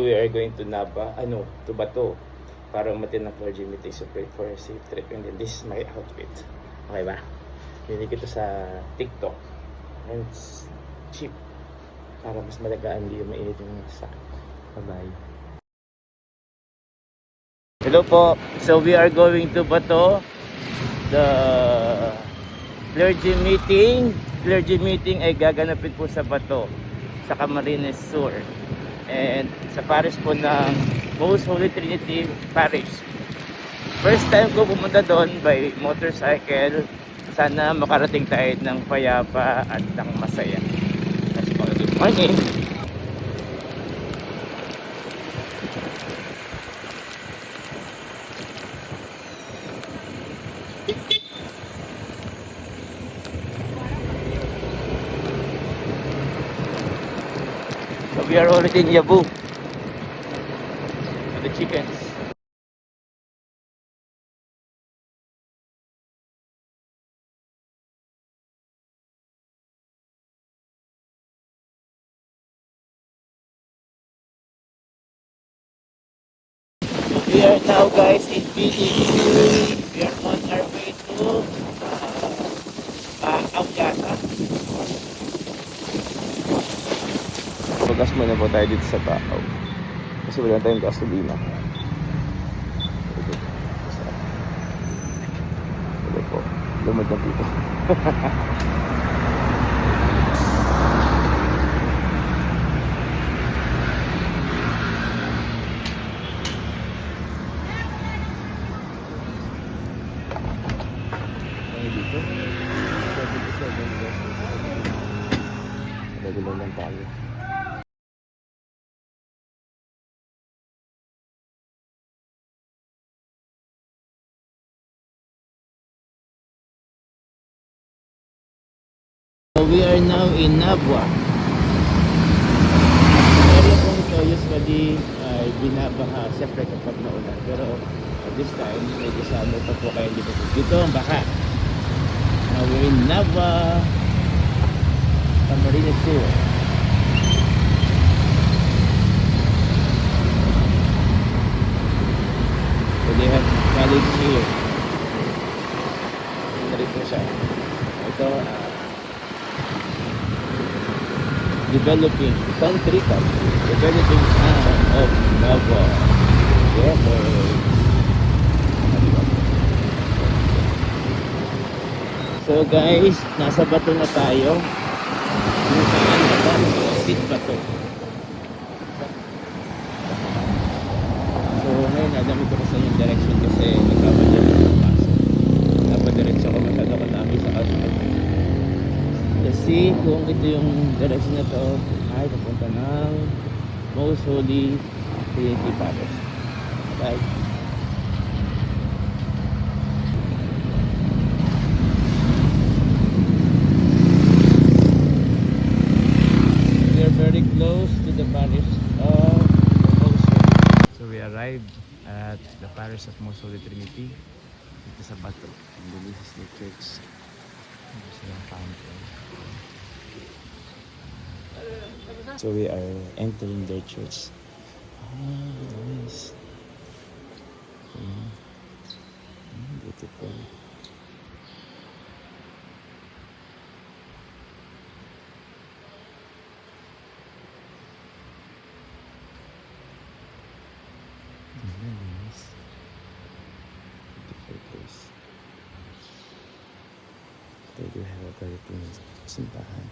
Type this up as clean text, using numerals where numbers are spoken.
So we are going to Naba, to Bato para umatin ng clergy meeting. So pray for a safe trip. And then this is my outfit. Okay ba? Binili ko ito sa TikTok. And it's cheap. Para mas malagaan, hindi yung mainit yung sakit. Bye-bye. Hello po. So we are going to Bato. The clergy meeting. Clergy meeting ay gaganapin po sa Bato, sa Camarines Sur. And sa parish po ng Most Holy Trinity Parish. First time ko pumunta doon by motorcycle. Sana makarating tayo ng payapa at ng masaya. Let's go. Good morning! So we are already in Yabu. For the chickens. We are now guys in PDQ. We are on our way to Auyata. Pagkas muna po tayo dito sa Baaw. Kasi wala tayong gasolina. Wala po. Lumad na dito. Regular lang tayo. So we are now in Nabwa. Area po ito usually ay binabaha siyempre kapag naulan. Pero at this time, medyo sa ano pa po kayo dito. Dito ang baka. Now we're in Nabwa, Camarines Sur. So they have college here. Ito rin po siya. Ito, developing country cup, developing town of Nabwa. Yes, so guys, nasa Bato na tayo. Yung saan na ba? Sit Bato. So ngayon, alam ko sa yung direction kasi nagkapadyan ng pasok. Napadiretso ko masyado ko namin sa kasunod. Kasi kung ito yung direction na to ay papunta ng Most Holy Trinity Parish. Right? We are very close to the parish of Most Holy. So we arrived at the parish of Most Holy Trinity dito sa Bato. And this is the church. This is the fountain. So we are entering their church. Nice. Beautiful. Nice. Beautiful place. They do have a very clean simbahan.